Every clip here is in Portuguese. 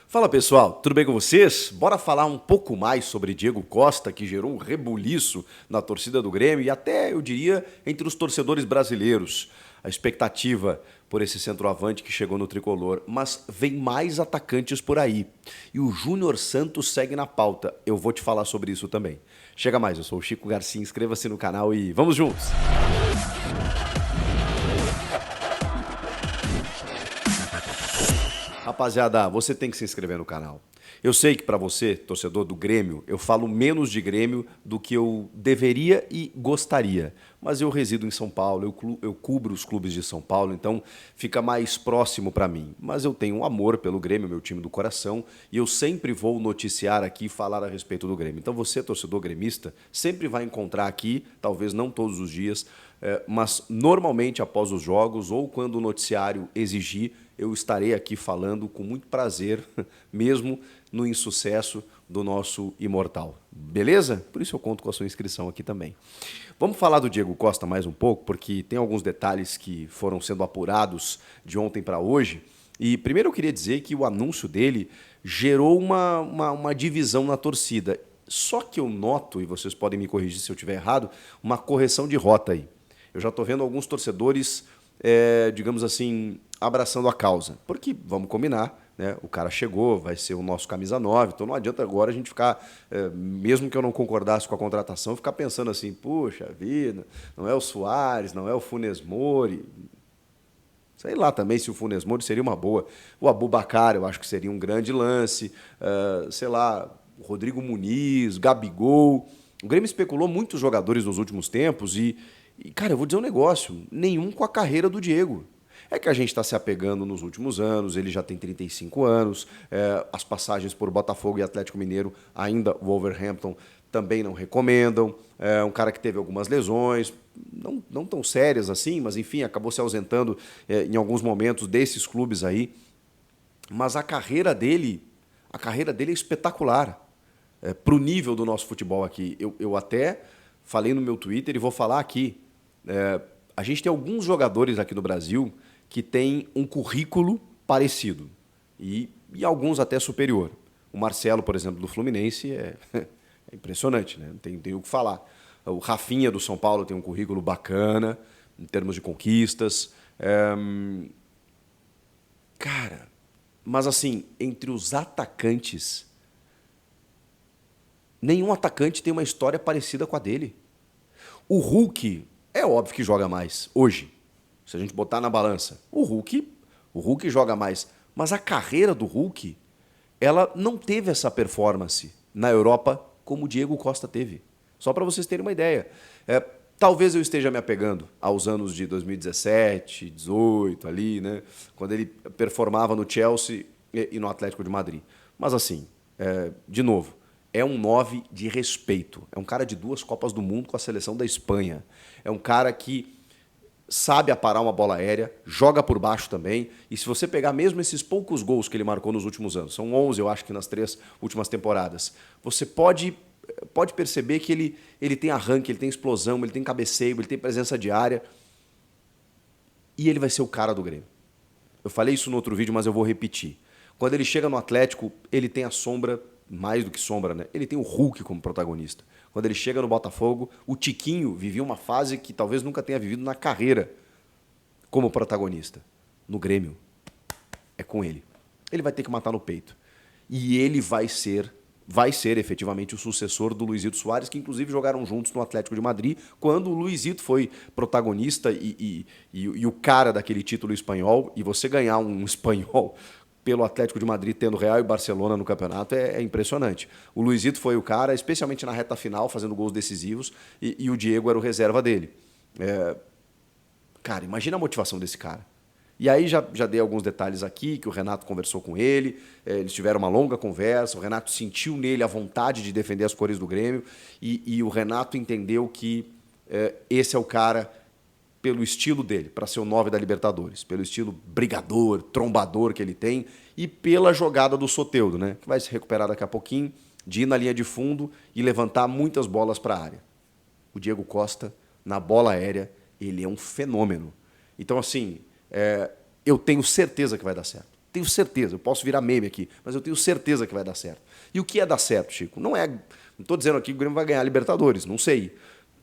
Fala pessoal, tudo bem com vocês? Bora falar um pouco mais sobre Diego Costa, que gerou um rebuliço na torcida do Grêmio e até, eu diria, entre os torcedores brasileiros. A expectativa por esse centroavante que chegou no tricolor, mas vem mais atacantes por aí. E o Júnior Santos segue na pauta, eu vou te falar sobre isso também. Chega mais, eu sou o Chico Garcia, inscreva-se no canal e vamos juntos! Rapaziada, você tem que se inscrever no canal. Eu sei que para você, torcedor do Grêmio, eu falo menos de Grêmio do que eu deveria e gostaria. Mas eu resido em São Paulo, eu cubro os clubes de São Paulo, então fica mais próximo para mim. Mas eu tenho um amor pelo Grêmio, meu time do coração, e eu sempre vou noticiar aqui e falar a respeito do Grêmio. Então você, torcedor gremista, sempre vai encontrar aqui, talvez não todos os dias, mas normalmente após os jogos ou quando o noticiário exigir, eu estarei aqui falando com muito prazer, mesmo no insucesso do nosso imortal. Beleza? Por isso eu conto com a sua inscrição aqui também. Vamos falar do Diego Costa mais um pouco, porque tem alguns detalhes que foram sendo apurados de ontem para hoje. E primeiro eu queria dizer que o anúncio dele gerou uma divisão na torcida. Só que eu noto, e vocês podem me corrigir se eu estiver errado, uma correção de rota aí. Eu já estou vendo alguns torcedores, digamos assim, abraçando a causa. Porque, vamos combinar, né? O cara chegou, vai ser o nosso camisa 9, então não adianta agora a gente ficar, mesmo que eu não concordasse com a contratação, ficar pensando assim, puxa vida, não é o Suárez, não é o Funes Mori. Sei lá também se o Funes Mori seria uma boa. O Abubakar eu acho que seria um grande lance. Sei lá, o Rodrigo Muniz, Gabigol. O Grêmio especulou muitos jogadores nos últimos tempos e, cara, eu vou dizer um negócio, nenhum com a carreira do Diego. É que a gente está se apegando nos últimos anos, ele já tem 35 anos, as passagens por Botafogo e Atlético Mineiro, ainda o Wolverhampton, também não recomendam. É um cara que teve algumas lesões, não tão sérias assim, mas enfim, acabou se ausentando em alguns momentos desses clubes aí. Mas a carreira dele é espetacular para o nível do nosso futebol aqui. Eu até falei no meu Twitter e vou falar aqui. A gente tem alguns jogadores aqui no Brasil que têm um currículo parecido e alguns até superior. O Marcelo, por exemplo, do Fluminense é impressionante, né? Não tem o que falar. O Rafinha do São Paulo tem um currículo bacana em termos de conquistas. Cara, mas assim, entre os atacantes, nenhum atacante tem uma história parecida com a dele. O Hulk é óbvio que joga mais hoje. Se a gente botar na balança, o Hulk joga mais, mas a carreira do Hulk, ela não teve essa performance na Europa como o Diego Costa teve. Só para vocês terem uma ideia. Talvez eu esteja me apegando aos anos de 2017, 18 ali, né, quando ele performava no Chelsea e no Atlético de Madrid. Mas assim, de novo, é um 9 de respeito. É um cara de 2 Copas do Mundo com a seleção da Espanha. É um cara que sabe aparar uma bola aérea, joga por baixo também. E se você pegar mesmo esses poucos gols que ele marcou nos últimos anos, são 11, eu acho que nas 3 últimas temporadas, você pode perceber que ele tem arranque, ele tem explosão, ele tem cabeceio, ele tem presença de área. E ele vai ser o cara do Grêmio. Eu falei isso no outro vídeo, mas eu vou repetir. Quando ele chega no Atlético, ele tem a sombra, mais do que sombra, né? Ele tem o Hulk como protagonista. Quando ele chega no Botafogo, o Tiquinho vivia uma fase que talvez nunca tenha vivido na carreira como protagonista. No Grêmio, é com ele. Ele vai ter que matar no peito. E ele vai ser efetivamente o sucessor do Luizito Suárez, que inclusive jogaram juntos no Atlético de Madrid, quando o Luizito foi protagonista e o cara daquele título espanhol, e você ganhar um espanhol pelo Atlético de Madrid, tendo Real e Barcelona no campeonato, é impressionante. O Luizito foi o cara, especialmente na reta final, fazendo gols decisivos, e o Diego era o reserva dele. Cara, imagina a motivação desse cara. E aí já dei alguns detalhes aqui, que o Renato conversou com ele, eles tiveram uma longa conversa, o Renato sentiu nele a vontade de defender as cores do Grêmio, e o Renato entendeu que esse é o cara pelo estilo dele, para ser o 9 da Libertadores, pelo estilo brigador, trombador que ele tem, e pela jogada do Soteldo, né, que vai se recuperar daqui a pouquinho, de ir na linha de fundo e levantar muitas bolas para a área. O Diego Costa, na bola aérea, ele é um fenômeno. Então, assim, eu tenho certeza que vai dar certo. tenho certeza, eu posso virar meme aqui, mas eu tenho certeza que vai dar certo. E o que é dar certo, Chico? Não estou dizendo aqui que o Grêmio vai ganhar a Libertadores, não sei.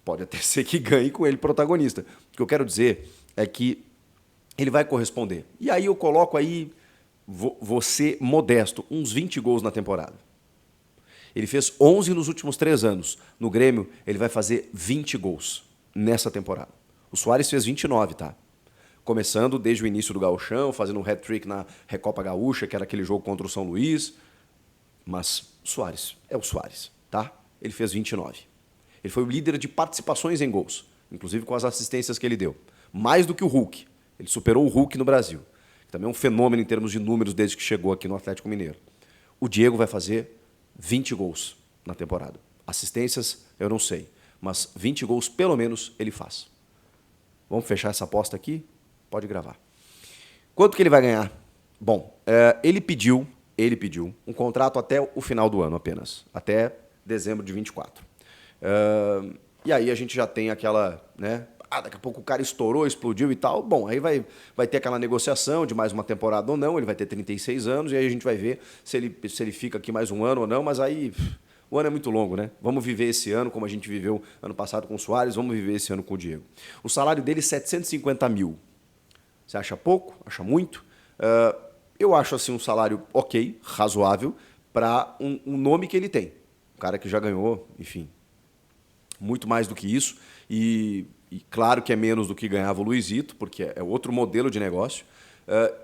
Pode até ser que ganhe com ele protagonista. O que eu quero dizer é que ele vai corresponder. E aí eu coloco aí, vou ser modesto, uns 20 gols na temporada. Ele fez 11 nos últimos 3 anos. No Grêmio, ele vai fazer 20 gols nessa temporada. O Soares fez 29, tá? Começando desde o início do Gauchão, fazendo um hat-trick na Recopa Gaúcha, que era aquele jogo contra o São Luís. Mas o Soares é o Soares, tá? Ele fez 29. Ele foi o líder de participações em gols, inclusive com as assistências que ele deu. Mais do que o Hulk. Ele superou o Hulk no Brasil. Também é um fenômeno em termos de números desde que chegou aqui no Atlético Mineiro. O Diego vai fazer 20 gols na temporada. Assistências, eu não sei. Mas 20 gols, pelo menos, ele faz. Vamos fechar essa aposta aqui? Pode gravar. Quanto que ele vai ganhar? Bom, ele pediu um contrato até o final do ano apenas. Até dezembro de 24. E aí a gente já tem aquela, né? Daqui a pouco o cara estourou, explodiu e tal. Bom, aí vai ter aquela negociação de mais uma temporada ou não. Ele vai ter 36 anos e aí a gente vai ver se ele fica aqui mais um ano ou não. Mas aí o ano é muito longo, né? Vamos viver esse ano como a gente viveu ano passado com o Soares, vamos viver esse ano com o Diego. O salário dele é 750 mil. Você acha pouco? Acha muito? Eu acho assim um salário ok, razoável, para um nome que ele tem. Um cara que já ganhou, enfim, muito mais do que isso. E claro que é menos do que ganhava o Luizito, porque é outro modelo de negócio.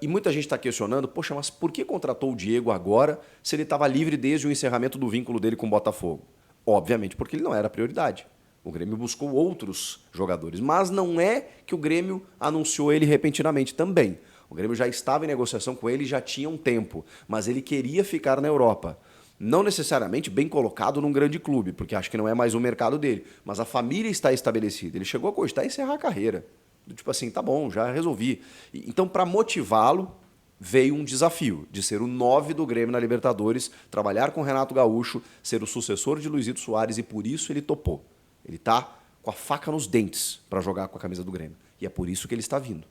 E muita gente está questionando, poxa, mas por que contratou o Diego agora se ele estava livre desde o encerramento do vínculo dele com o Botafogo? Obviamente, porque ele não era a prioridade. O Grêmio buscou outros jogadores, mas não é que o Grêmio anunciou ele repentinamente também. O Grêmio já estava em negociação com ele já tinha um tempo, mas ele queria ficar na Europa. Não necessariamente bem colocado num grande clube, porque acho que não é mais o mercado dele, mas a família está estabelecida. Ele chegou a cogitar encerrar a carreira. Tipo assim, tá bom, já resolvi. Então, para motivá-lo, veio um desafio de ser o 9 do Grêmio na Libertadores, trabalhar com o Renato Gaúcho, ser o sucessor de Luizito Soares, e por isso ele topou. Ele está com a faca nos dentes para jogar com a camisa do Grêmio. E é por isso que ele está vindo.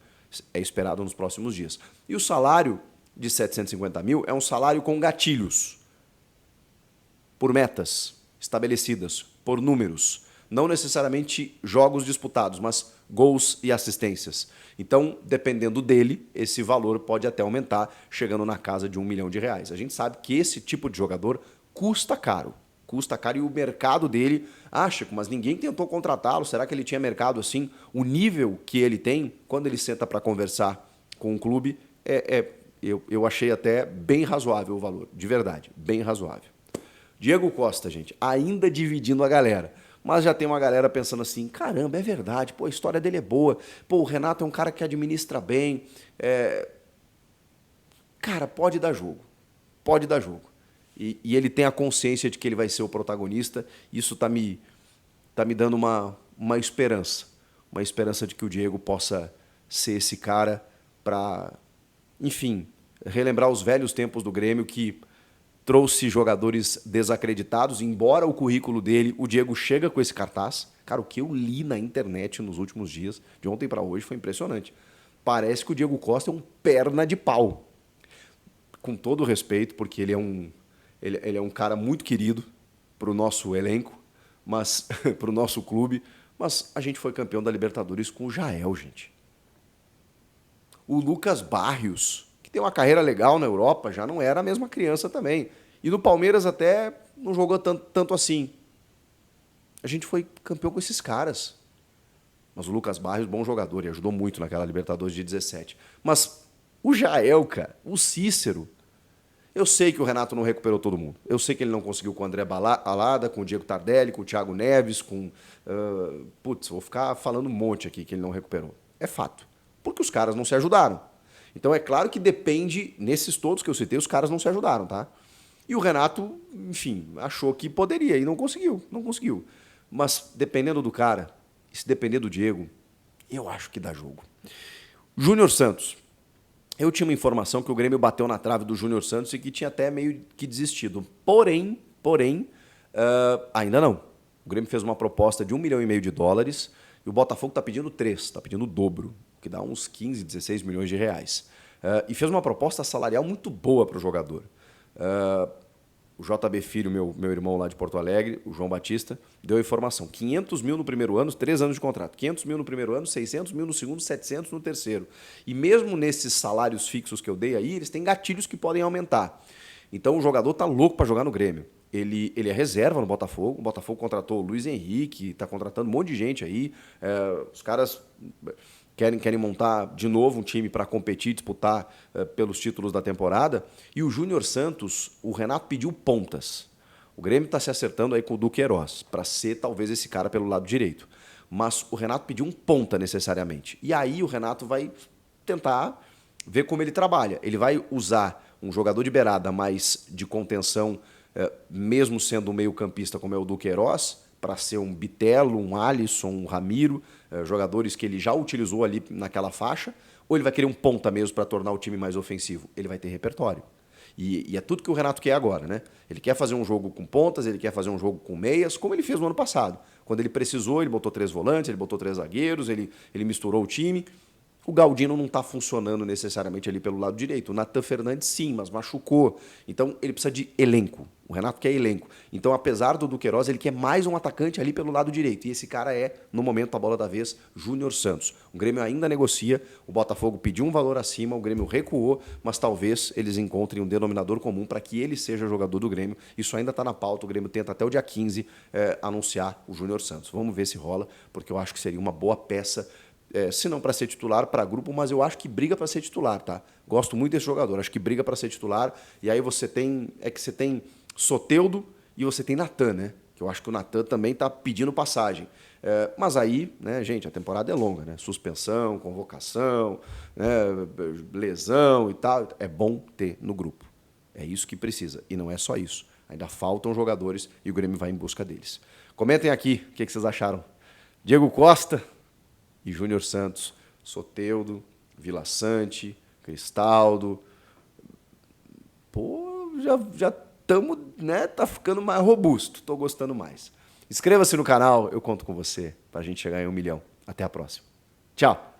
É esperado nos próximos dias. E o salário de 750 mil é um salário com gatilhos, por metas estabelecidas, por números. Não necessariamente jogos disputados, mas gols e assistências. Então, dependendo dele, esse valor pode até aumentar, chegando na casa de R$1 milhão. A gente sabe que esse tipo de jogador custa caro. Custa caro e o mercado dele, Chico, mas ninguém tentou contratá-lo, será que ele tinha mercado assim? O nível que ele tem, quando ele senta para conversar com o clube, eu achei até bem razoável o valor, de verdade, bem razoável. Diego Costa, gente, ainda dividindo a galera, mas já tem uma galera pensando assim, caramba, é verdade, pô, a história dele é boa, pô, o Renato é um cara que administra bem, cara, pode dar jogo, pode dar jogo. E ele tem a consciência de que ele vai ser o protagonista. Isso está me dando uma esperança. Uma esperança de que o Diego possa ser esse cara para, enfim, relembrar os velhos tempos do Grêmio, que trouxe jogadores desacreditados. Embora o currículo dele, o Diego chega com esse cartaz. Cara, o que eu li na internet nos últimos dias, de ontem para hoje, foi impressionante. Parece que o Diego Costa é um perna de pau. Com todo o respeito, porque ele é um cara muito querido para o nosso elenco, mas para o nosso clube, mas a gente foi campeão da Libertadores com o Jael, gente. O Lucas Barrios, que tem uma carreira legal na Europa, já não era a mesma criança também. E no Palmeiras até não jogou tanto assim. A gente foi campeão com esses caras. Mas o Lucas Barrios, bom jogador, e ajudou muito naquela Libertadores de 17. Mas o Jael, cara, o Cícero, eu sei que o Renato não recuperou todo mundo. Eu sei que ele não conseguiu com o André Alada, com o Diego Tardelli, com o Thiago Neves, com... vou ficar falando um monte aqui que ele não recuperou. É fato. Porque os caras não se ajudaram. Então é claro que depende, nesses todos que eu citei, os caras não se ajudaram, tá? E o Renato, enfim, achou que poderia e não conseguiu. Não conseguiu. Mas dependendo do cara, e se depender do Diego, eu acho que dá jogo. Júnior Santos. Eu tinha uma informação que o Grêmio bateu na trave do Júnior Santos e que tinha até meio que desistido. Porém, ainda não. O Grêmio fez uma proposta de $1,5 milhão e o Botafogo está pedindo 3, está pedindo o dobro, que dá uns 15, 16 milhões de reais. e fez uma proposta salarial muito boa para o jogador. O JB Filho, meu irmão lá de Porto Alegre, o João Batista, deu a informação. 500 mil no primeiro ano, 3 anos de contrato. 500 mil no primeiro ano, 600 mil no segundo, 700 no terceiro. E mesmo nesses salários fixos que eu dei aí, eles têm gatilhos que podem aumentar. Então o jogador tá louco para jogar no Grêmio. Ele é reserva no Botafogo. O Botafogo contratou o Luiz Henrique, está contratando um monte de gente aí. Os caras querem montar de novo um time para competir, disputar pelos títulos da temporada. E o Júnior Santos, o Renato pediu pontas. O Grêmio está se acertando aí com o Duqueiroz, para ser talvez esse cara pelo lado direito. Mas o Renato pediu um ponta necessariamente. E aí o Renato vai tentar ver como ele trabalha. Ele vai usar um jogador de beirada mais de contenção, mesmo sendo um meio-campista como é o Duqueiroz, para ser um Bitelo, um Alisson, um Ramiro, jogadores que ele já utilizou ali naquela faixa, ou ele vai querer um ponta mesmo para tornar o time mais ofensivo? Ele vai ter repertório. E é tudo que o Renato quer agora, né? Ele quer fazer um jogo com pontas, ele quer fazer um jogo com meias, como ele fez no ano passado. Quando ele precisou, ele botou 3 volantes, ele botou 3 zagueiros, ele misturou o time. O Galdino não está funcionando necessariamente ali pelo lado direito. O Natan Fernandes sim, mas machucou. Então ele precisa de elenco. O Renato quer elenco. Então, apesar do Duqueiroz, ele quer mais um atacante ali pelo lado direito. E esse cara é, no momento, a bola da vez, Júnior Santos. O Grêmio ainda negocia, o Botafogo pediu um valor acima, o Grêmio recuou, mas talvez eles encontrem um denominador comum para que ele seja jogador do Grêmio. Isso ainda está na pauta, o Grêmio tenta até o dia 15 anunciar o Júnior Santos. Vamos ver se rola, porque eu acho que seria uma boa peça, se não para ser titular, para grupo, mas eu acho que briga para ser titular, tá? Gosto muito desse jogador, acho que briga para ser titular, e aí você tem Soteldo e você tem Natan, né? Que eu acho que o Natan também está pedindo passagem. Mas aí, né, gente, a temporada é longa, né? Suspensão, convocação, né, lesão e tal. É bom ter no grupo. É isso que precisa. E não é só isso. Ainda faltam jogadores e o Grêmio vai em busca deles. Comentem aqui o que vocês acharam. Diego Costa e Júnior Santos, Soteldo, Vila Sante, Cristaldo. Pô, já estamos, né? Tá ficando mais robusto. Tô gostando mais. Inscreva-se no canal, eu conto com você para a gente chegar em 1 milhão. Até a próxima. Tchau!